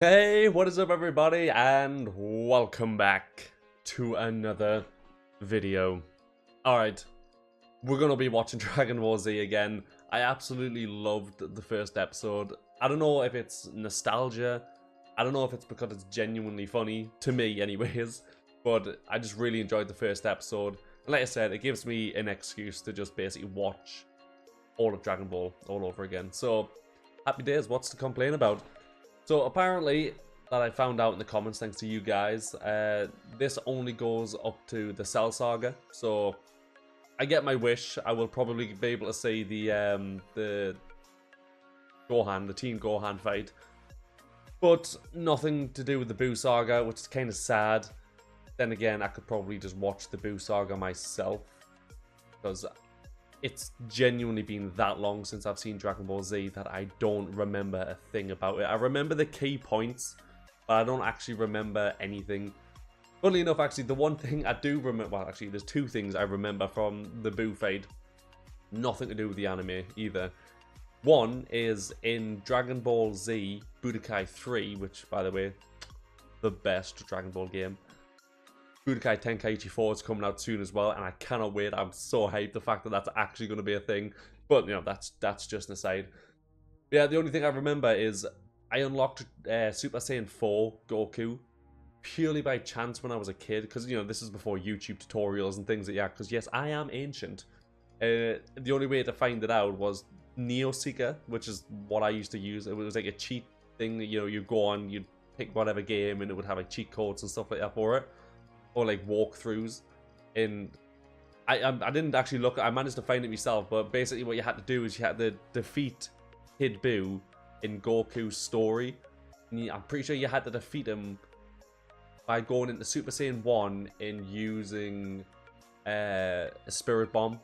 Hey, what is up everybody, and welcome back to another video. Alright, we're gonna be watching Dragon Ball Z again. I absolutely loved the first episode. I don't know if it's nostalgia, I don't know if it's because it's genuinely funny, to me anyways, but I just really enjoyed the first episode. And like I said, it gives me an excuse to just basically watch all of Dragon Ball all over again. So, happy days, what's to complain about? So apparently, that I found out in the comments thanks to you guys, this only goes up to the Cell Saga. So I get my wish. I will probably be able to see the Gohan, the Teen Gohan fight, but nothing to do with the Buu Saga, which is kind of sad. Then again, I could probably just watch the Buu Saga myself, because it's genuinely been that long since I've seen Dragon Ball Z that I don't remember a thing about it. I remember the key points, but I don't actually remember anything. Funnily enough, actually, the one thing I do remember, well, actually, there's two things I remember from the Buu fight. Nothing to do with the anime either. One is in Dragon Ball Z Budokai 3, which, by the way, the best Dragon Ball game. Budokai Tenkaichi 4 is coming out soon as well, and I cannot wait. I'm so hyped the fact that that's actually going to be a thing. But, you know, that's just an aside. Yeah, the only thing I remember is I unlocked Super Saiyan 4 Goku purely by chance when I was a kid. Because, you know, this is before YouTube tutorials and things like that. Because, yes, I am ancient. The only way to find it out was Neo Seeker, which is what I used to use. It was like a cheat thing that, you know, you go on, you'd pick whatever game, and it would have like cheat codes and stuff like that for it. Or like walkthroughs. And I didn't actually look. I managed to find it myself, but basically what you had to do is you had to defeat Kid Buu in Goku's story. And I'm pretty sure you had to defeat him by going into Super Saiyan 1 and using a Spirit Bomb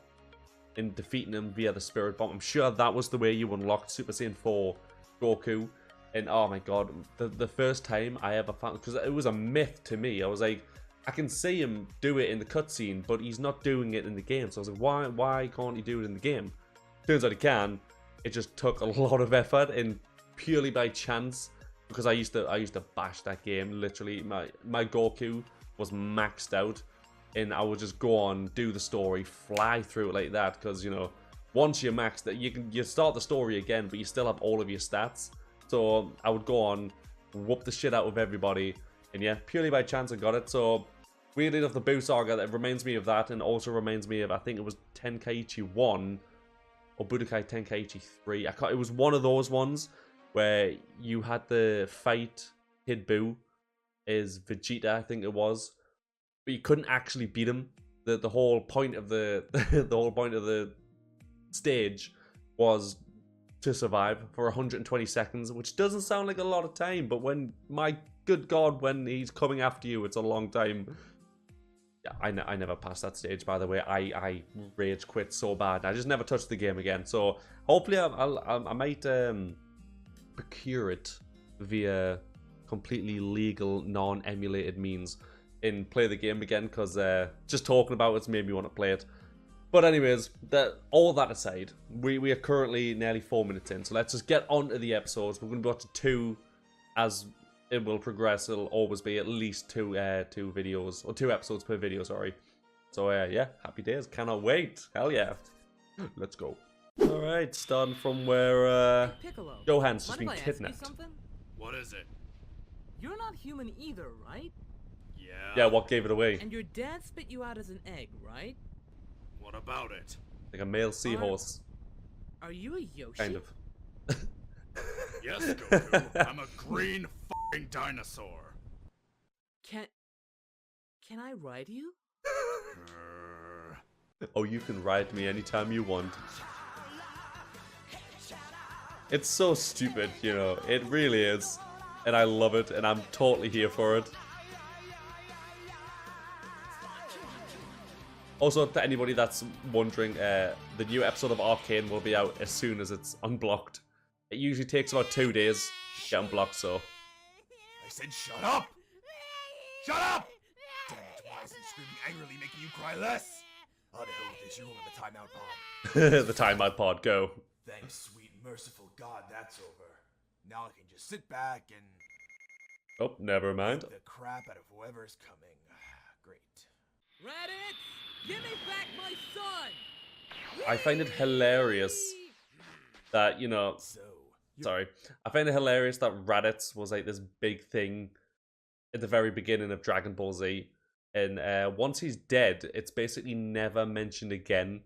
and defeating him via the Spirit Bomb. I'm sure that was the way you unlocked Super Saiyan 4 Goku. And oh my god, the first time I ever found, because it was a myth to me. I was like, I can see him do it in the cutscene, but he's not doing it in the game. So I was like, why can't he do it in the game? Turns out he can. It just took a lot of effort, and purely by chance, because I used to bash that game. Literally, my Goku was maxed out, and I would just go on, do the story, fly through it like that. Because, you know, once you're maxed, you start the story again, but you still have all of your stats. So I would go on, whoop the shit out of everybody, and yeah, purely by chance I got it. So weirdly enough, the Buu Saga, that reminds me of that, and also reminds me of, I think it was Tenkaichi 1 or Budokai Tenkaichi 3. It was one of those ones where you had to fight Kid Buu as Vegeta, I think it was, but you couldn't actually beat him. The whole point of the the whole point of the stage was to survive for 120 seconds, which doesn't sound like a lot of time, but when, my good god, when he's coming after you, it's a long time. Yeah, I never passed that stage, by the way. I rage quit so bad. I just never touched the game again. So hopefully I might procure it via completely legal, non-emulated means and play the game again, because just talking about it's made me want to play it. But anyways, all that aside, we are currently nearly 4 minutes in, so let's just get on to the episodes. We're going to be watching two. As it will progress, it'll always be at least two videos, or 2 episodes per video, sorry. So yeah, happy days, cannot wait, hell yeah. Let's go. Alright, starting from where Gohan's just been kidnapped. What is it? You're not human either, right? Yeah, what gave it away? And your dad spit you out as an egg, right? What about it? Like a male seahorse. Are you a Yoshi? Kind of. Yes, Goku. I'm a green f***ing dinosaur. Can I ride you? Oh, you can ride me anytime you want. It's so stupid, you know. It really is. And I love it, and I'm totally here for it. Also, to anybody that's wondering, the new episode of Arcane will be out as soon as it's unblocked. It usually takes about 2 days to get unblocked, so... I said shut up! Shut up! Damn it, why isn't screaming angrily making you cry less? Oh, the hell with this, you're on the timeout pod. The timeout pod, go. Thanks, sweet merciful God, that's over. Now I can just sit back and Oh, never mind. The crap out of whoever's coming. Great. Raditz, give me back my son! I find it hilarious that, you know, So, sorry. I find it hilarious that Raditz was like this big thing at the very beginning of Dragon Ball Z. And once he's dead, it's basically never mentioned again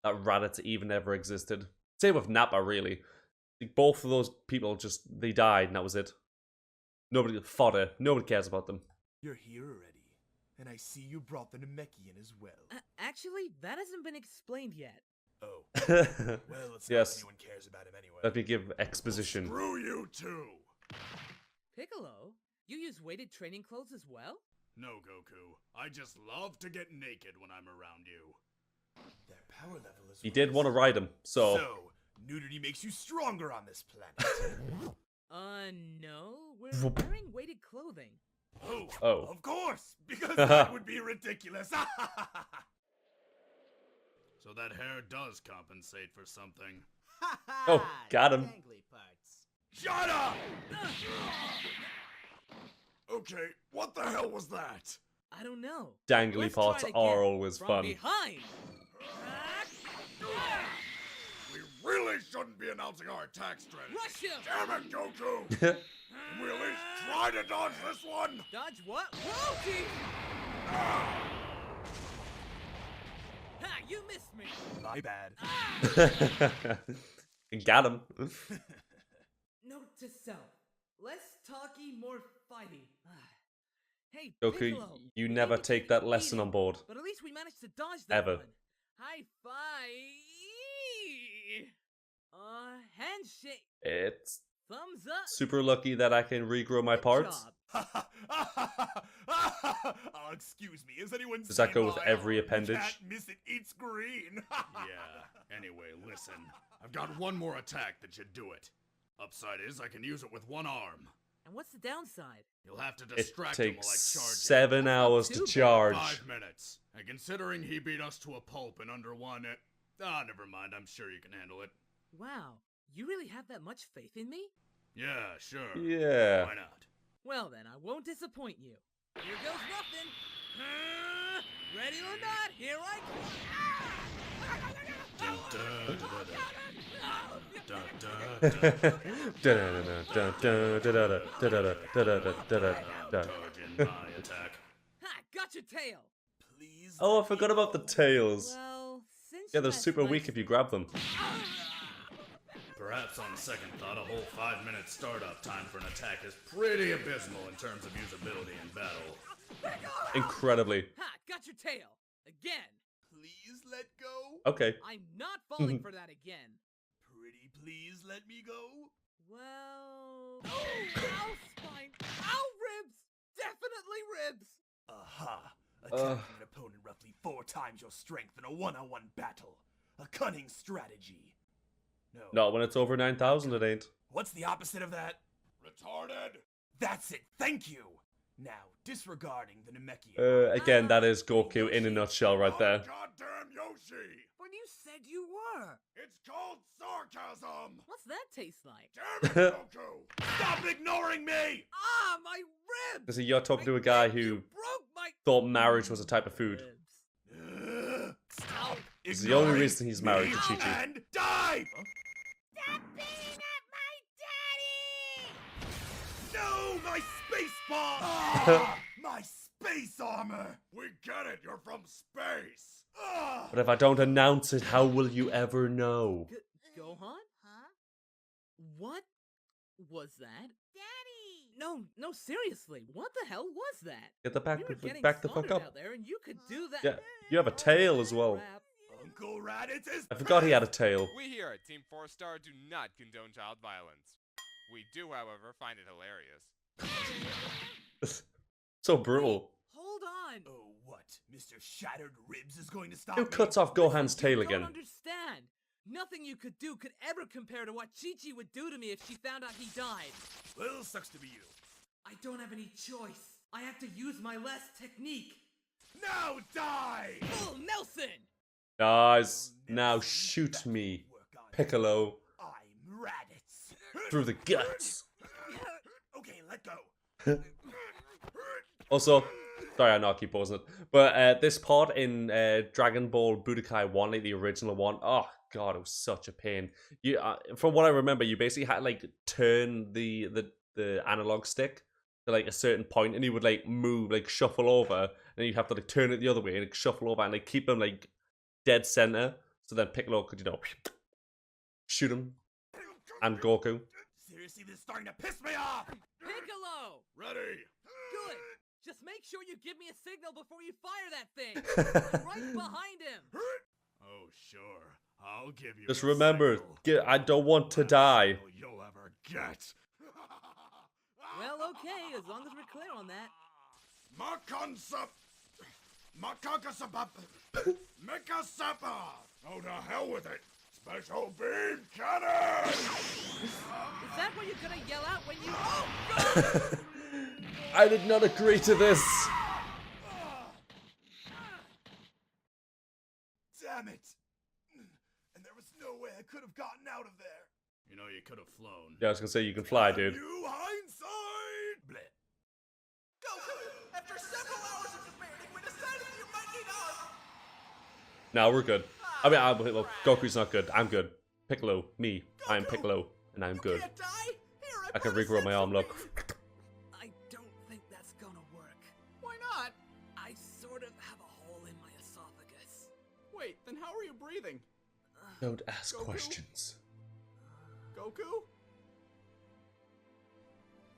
that Raditz even ever existed. Same with Nappa, really. Like, both of those people just, they died and that was it. Nobody fodder. Nobody cares about them. you're here already, and I see you brought the Namekian as well. Actually, that hasn't been explained yet. Oh, well, it's not Yes. like anyone cares about him anyway. Let me give exposition. Screw you too! Piccolo, you use weighted training clothes as well? No, Goku. I just love to get naked when I'm around you. Their power level is He did want to ride him, so nudity makes you stronger on this planet. No. We're wearing weighted clothing. Oh. Of course! Because that would be ridiculous! So that hair does compensate for something. Oh, got him. Shut up! Okay, what the hell was that? I don't know. Dangly Let's parts try it are again. always From fun. behind. We really shouldn't be announcing our attack strategy. Rush him. Damn it, Goku! Can we at least try to dodge this one? Dodge what? Logi! Ha! You missed me. My bad. Got him. Note to self: less talky, more fighty. Hey, Goku, Piccolo, you we never need to take keep that lesson beating, on board. But at least we managed to dodge that Ever. one. High five. Handshake. It's Thumbs up. super lucky that I can regrow my Good parts. job. Oh, excuse me, is anyone Does that seen go with my every arm? appendage? Can't miss it, it's green. Yeah, anyway, listen. I've got one more attack that should do it. Upside is I can use it with one arm. And what's the downside? You'll have to It distract him while I takes charge him. 7 That's not hours too to bad. charge. 5 minutes. And considering he beat us to a pulp in under one, never mind. I'm sure you can handle it. Wow, you really have that much faith in me? Yeah, sure. Yeah. Why not? Well then, I won't disappoint you. Here goes nothing. Ready or not, here I Dodging my attack. Ha! Got your tail. Please. Oh, I let forgot me about the go. tails. Well, since Yeah, you they're asked super my- weak if you grab them. Perhaps on second thought, a whole 5-minute startup time for an attack is pretty abysmal in terms of usability in battle. Incredibly. Ha! Got your tail. Again. Please let go. Okay. I'm not falling for that again. Pretty please let me go. Well... Ow, spine. Ow, ribs. Definitely ribs. Aha. Attacking an opponent roughly 4 times your strength in a one-on-one battle. A cunning strategy. No. Not when it's over 9,000, it ain't. What's the opposite of that? Retarded! That's it. Thank you. Now, disregarding the Namekian. Again, that is Goku in a nutshell right there. Goddamn Yoshi! But you said you were. It's called sarcasm! What's that taste like? Damn it, Goku! Stop ignoring me! Ah, my ribs. So you're talking to a guy who You broke my thought marriage was a type of food. ribs. Stop. It's the only ignoring reason he's married me to Chi-Chi. And die! Stop beating up my daddy! No, my space bomb! Ah, my space armor! We get it, you're from space! Ah. But if I don't announce it, how will you ever know? Gohan? Huh? What was that? Daddy! No, seriously. What the hell was that? Get the We were getting back the fuck slaughtered up. out there, and you could do that. Yeah, you have a tail as well. Crap. Uncle Raditz is I forgot he had a tail. We here at Team 4-Star do not condone child violence. We do, however, find it hilarious. So brutal. Hold on. Oh, what? Mr. Shattered Ribs is going to stop Who me? cuts off Gohan's tail You again? don't understand. Nothing you could do could ever compare to what Chi-Chi would do to me if she found out he died. Well, sucks to be you. I don't have any choice. I have to use my last technique. Now die! Full Nelson! Guys, now shoot me, Piccolo, I'm Raditz. through the guts. Okay, let go. Also, sorry, I know I keep pausing it, but this pod in Dragon Ball Budokai 1, like the original one, oh god, it was such a pain. You, from what I remember, you basically had to, like, turn the analog stick to, like, a certain point, and he would, like, move, like, shuffle over, and you'd have to, like, turn it the other way and, like, shuffle over and, like, keep them, like, dead center, so then Piccolo could, you know, shoot him, and Goku. Seriously, this is starting to piss me off! Piccolo! Ready! Good! Just make sure you give me a signal before you fire that thing! I'm right behind him! Oh, sure. I'll give you Just a remember, signal. I don't want to die. All you'll ever get. Well, okay, as long as we're clear on that. Mikasapa! Oh, to hell with it! Special beam cannon! Is that what you're gonna yell out when you— Oh, God! I did not agree to this. Damn it! And there was no way I could have gotten out of there. You know, you could have flown. Yeah, I was gonna say you can fly, dude. You hindsight! Bleh. Goku, after several hours of repairing, we decided you might need our— Now we're good. I mean, well, Goku's not good. I'm good. Piccolo, me. I'm Piccolo, and I'm good. Can't die? Here, I can brought a regrow my arm, look. I don't think that's gonna work. Why not? I sort of have a hole in my esophagus. Wait, then how are you breathing? Don't ask Goku? questions. Goku?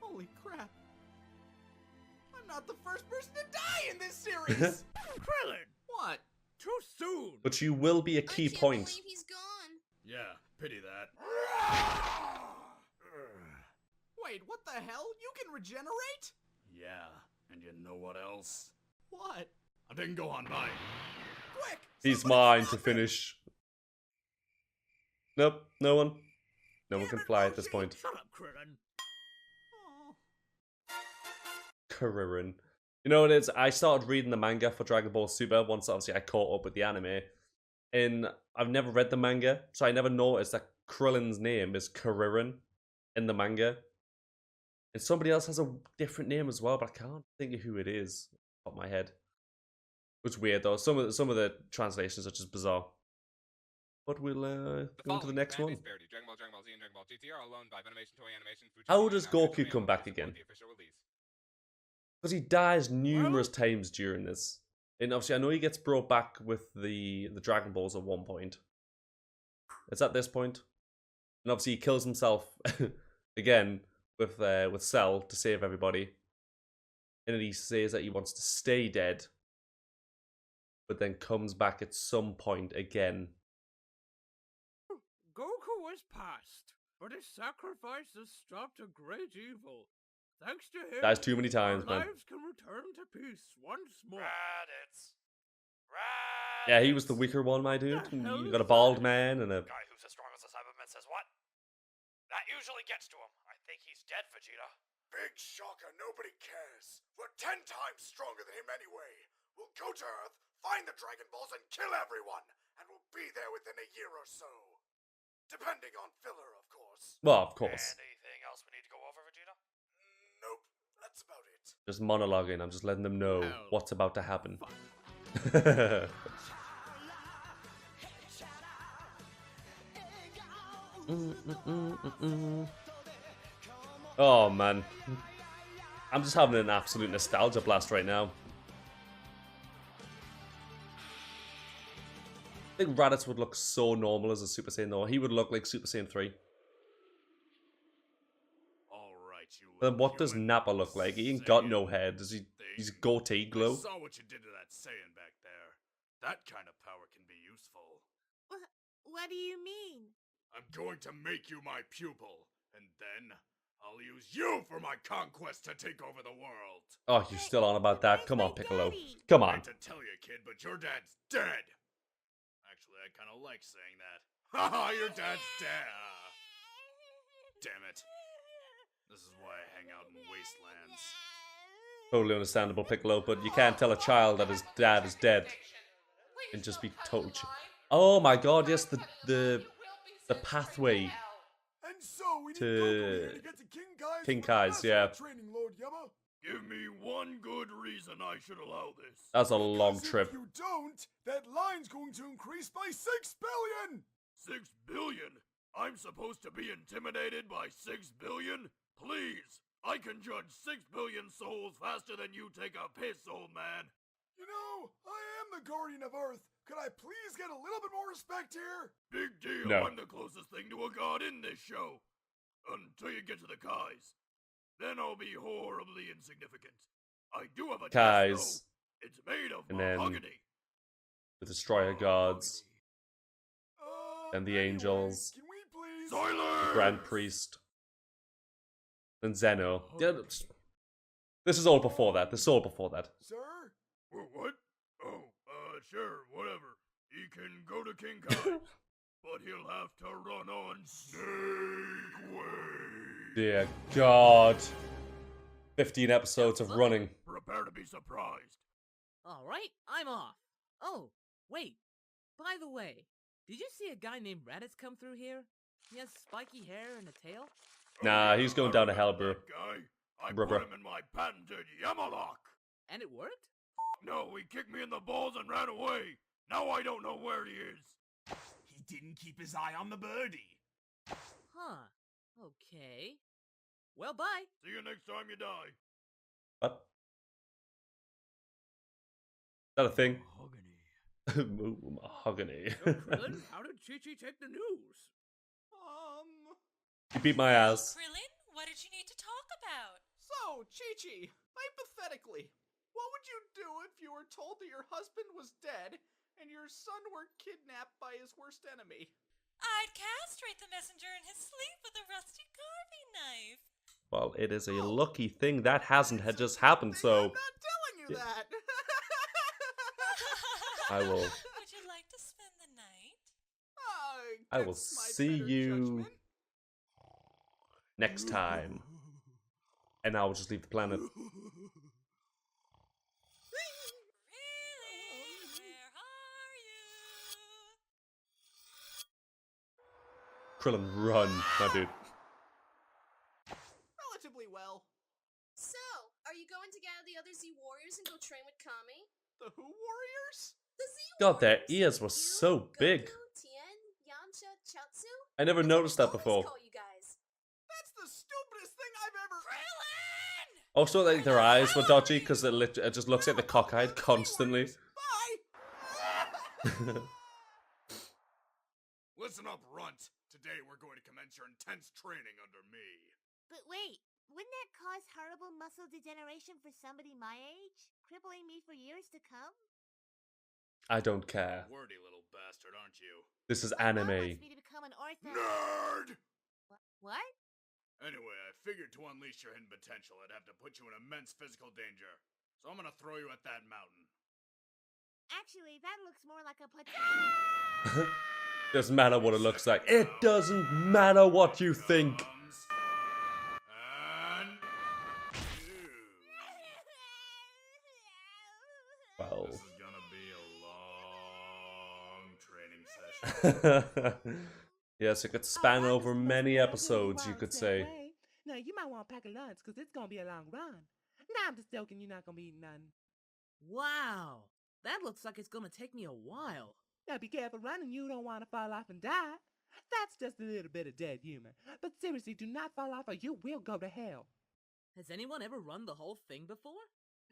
Holy crap. I'm not the first person to die in this series! Krillin! What? Too soon! But you will be a key I can't point. believe he's gone. Yeah, pity that. Wait, what the hell? You can regenerate? Yeah, and you know what else? What? I didn't go on mine. Quick! He's somebody mine to stop him! finish. Nope, no one. No one Damn can it, fly at this Logi! point. Shut up, Krillin! Oh. Kuririn. You know what it is? I started reading the manga for Dragon Ball Super once obviously I caught up with the anime. And I've never read the manga, so I never noticed that Krillin's name is Kuririn in the manga. And somebody else has a different name as well, but I can't think of who it is off my head. It's weird though. Some of the translations are just bizarre. But we'll go on to the next one. Dragon Ball Z, and Dragon Ball GT are all owned by Funimation, Toei Animation, Fuji How Animation, does and Toei Goku come Animation back support again? the official release. Because he dies numerous times during this. And obviously I know he gets brought back with the Dragon Balls at one point. It's at this point. And obviously he kills himself again with Cell to save everybody. And then he says that he wants to stay dead. But then comes back at some point again. Goku is past, but his sacrifices stopped a great evil. Thanks to him, That's too many times, our man. lives can return to peace once more. Yeah, he was the weaker one, my dude. The hell You is got a bald that? man and a... Guy who's as strong as the Cyberman says what? That usually gets to him. I think he's dead, Vegeta. Big shocker, nobody cares. We're 10 times stronger than him anyway. We'll go to Earth, find the Dragon Balls, and kill everyone. And we'll be there within a year or so. Depending on filler, of course. Well, of course. And anything else we need to go over, Vegeta? Nope, that's about it. Just monologuing. I'm just letting them know Hell. what's about to happen. Oh man, I'm just having an absolute nostalgia blast right now. I think Raditz would look so normal as a Super Saiyan though. He would look like Super Saiyan 3. Alright, you Then what does Nappa look like? He ain't got no head. Does he? He's goatee I glow. saw what you did to that Saiyan back there. That kind of power can be useful. What do you mean? I'm going to make you my pupil, and then I'll use you for my conquest to take over the world. Oh, you're still on about that? Come on, my Piccolo. daddy. Come I on. hate to tell you, kid, but your dad's dead. Actually, I kind of like saying that. Haha, your dad's dead. Damn it. This is why I hang out in wastelands. Totally understandable, Piccolo, but you can't tell a child that his dad is dead and just be total. Oh my God! Yes, the pathway. And And so we need Goku here to get to King Kai's King for Kai's, the yeah. training, Lord Yama. Give me one good reason I should allow this. That's a long Because trip. if you don't, that line's going to increase by 6 billion! 6 billion? I'm supposed to be intimidated by 6 billion? Please, I can judge 6 billion souls faster than you take a piss, old man. You know, I am the guardian of Earth. Could I please get a little bit more respect here? Big deal, No. I'm the closest thing to a god in this show. Until you get to the Kais. Then I'll be horribly insignificant. I do have a Kais. desk, though. It's made of And then mahogany. the Destroyer Gods, and the Anyway, Angels, Can we please? Silence! the Grand Priest, and Zeno. Yeah, this is all before that. This is all before that. Sir? What? Oh, sure, whatever. He can go to King Kai, but he'll have to run on Snake Way. Dear God. 15 episodes of running. Prepare to be surprised. Alright, I'm off. Oh, wait. By the way, did you see a guy named Raditz come through here? He has spiky hair and a tail. Nah, he's going down to hell, bro. That guy. I Bruh, put bruh. him in my patented Yamalock. And it worked? No, he kicked me in the balls and ran away. Now I don't know where he is. He didn't keep his eye on the birdie. Huh. Okay. Well, bye. See you next time you die. What? Is that a thing? Ooh, mahogany. So, Krillin, how did Chi-Chi take the news? You beat my ass. Krillin, what did you need to talk about? So, Chi-Chi, hypothetically, what would you do if you were told that your husband was dead and your son were kidnapped by his worst enemy? I'd castrate the messenger in his sleep with a rusty carving knife. Well, it is a lucky thing that hasn't had just happened, so I'm not telling you that! I will. Would you like to spend the night? I will Against my see better you judgment. next time. And I will just leave the planet. Really? Where are you? Krillin, run, my dude. Relatively well. So, are you going to gather the other Z Warriors and go train with Kami? The Who Warriors? The Z God, their Warriors. ears were so You, big. Goku, Tien, Yamcha, Chiaotzu? I never noticed that Always before. call you guys. That's the stupidest thing I've ever... Krillin! Also, like, their eyes were dodgy because it just looks like the cockeyed constantly. Bye! Listen up, runt. Today we're going to commence your intense training under me. But wait, wouldn't that cause horrible muscle degeneration for somebody my age? Crippling me for years to come? I don't care. Wordy little bastard, aren't you? This is My mom anime. wants me to become an ortho. Nerd! What? Anyway, I figured to unleash your hidden potential, I'd have to put you in immense physical danger. So I'm gonna throw you at that mountain. Actually, that looks more like a potato. Doesn't matter what it looks like. It doesn't matter what you think. Comes and Well. this is gonna be a long training session. Yes, it could span over many episodes, you could say. Now, you might want to pack a lunch because it's going to be a long run. Nah, I'm just joking. You're not going to be eating none. Wow. That looks like it's gonna take me a while. Now, be careful running. You don't want to fall off and die. That's just a little bit of dead humor. But seriously, do not fall off or you will go to hell. Has anyone ever run the whole thing before?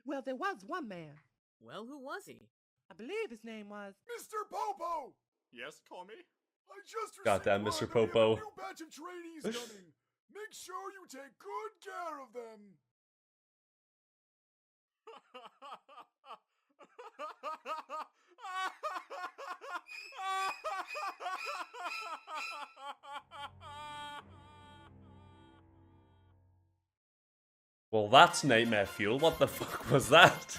Well, there was one man. Well, who was he? I believe his name was... Mr. Popo! Yes, call me. I just received Goddamn, word Mr. that we have Popo. a new batch of trainees coming. Make sure you take good care of them. Well, that's nightmare fuel. What the fuck was that?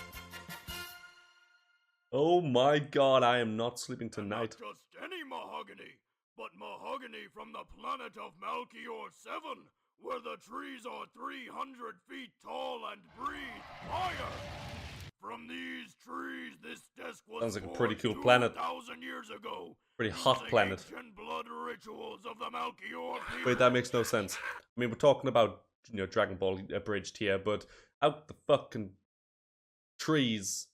Oh my god, I am not sleeping tonight. Not just any mahogany, but mahogany from the planet of Malchior 7, where the trees are 300 feet tall and breathe fire. From these trees, this desk was Sounds like a forged pretty cool planet. 2,000 years ago. Pretty hot using planet. Ancient blood rituals of the the Melchior people. Wait, that makes no sense. I mean, we're talking about, you know, Dragon Ball Abridged here, but out the fucking trees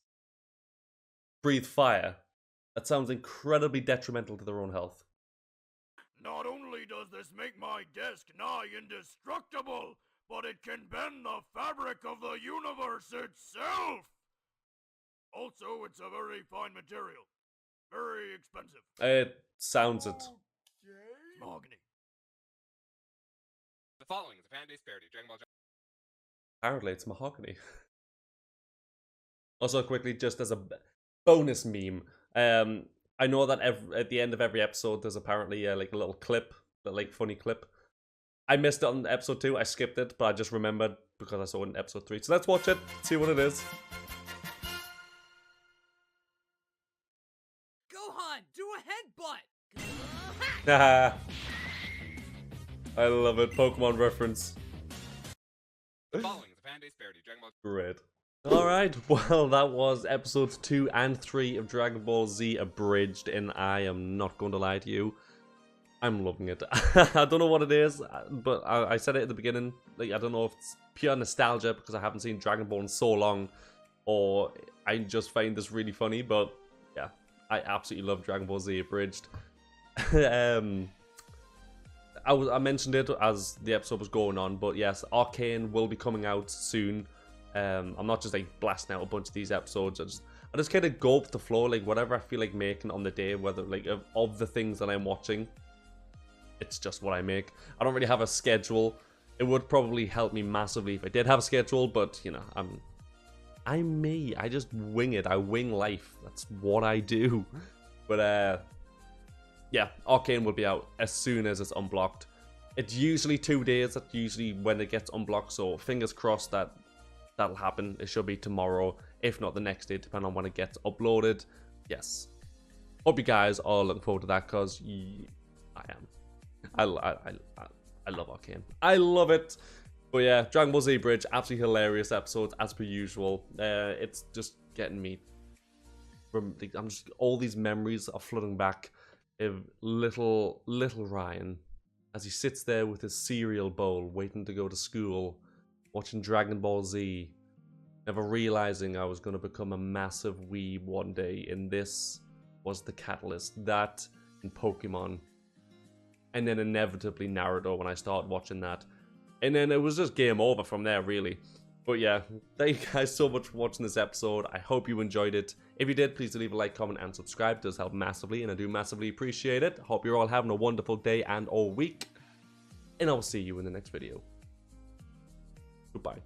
breathe fire. That sounds incredibly detrimental to their own health. Not only does this make my desk nigh indestructible, but it can bend the fabric of the universe itself! Also, it's a very fine material. Very expensive. It sounds it. Mahogany. The following is a fan-based parody. Dragon Ball. Apparently, it's mahogany. Also, quickly, just as a bonus meme, I know that at the end of every episode, there's apparently like a little clip, like funny clip. I missed it on episode 2. I skipped it, but I just remembered because I saw it in episode 3. So let's watch it, see what it is. Gohan, do a headbutt! Haha. I love it. Pokemon reference. The following is a fan-based parody. Dragon Ball. Great. Alright, well, that was episodes 2 and 3 of Dragon Ball Z Abridged, and I am not going to lie to you. I'm loving it. I don't know what it is, but I said it at the beginning. Like, I don't know if it's pure nostalgia because I haven't seen Dragon Ball in so long, or I just find this really funny, but yeah, I absolutely love Dragon Ball Z Abridged. I mentioned it as the episode was going on, but yes, Arcane will be coming out soon. I'm not just like blasting out a bunch of these episodes. I just kind of go with the flow, like whatever I feel like making on the day, whether like of the things that I'm watching, it's just what I make. I don't really have a schedule. It would probably help me massively if I did have a schedule, but you know, I'm me. I just wing it. I wing life. That's what I do. But yeah, Arcane will be out as soon as it's unblocked. It's usually 2 days. That's usually when it gets unblocked. So fingers crossed that that'll happen. It should be tomorrow, if not the next day, depending on when it gets uploaded. Yes. Hope you guys are looking forward to that, because I am. I love Arcane. I love it. But yeah, Dragon Ball Z Bridge, absolutely hilarious episodes as per usual. It's just getting me. All these memories are flooding back of little Ryan as he sits there with his cereal bowl, waiting to go to school, watching Dragon Ball Z, never realizing I was going to become a massive weeb one day, and this was the catalyst. That and Pokemon, and then inevitably Naruto when I started watching that, and then it was just game over from there, really. But yeah, thank you guys so much for watching this episode. I hope you enjoyed it. If you did, please do leave a like, comment, and subscribe. It does help massively, and I do massively appreciate it. Hope you're all having a wonderful day and or week, and I'll see you in the next video. Goodbye.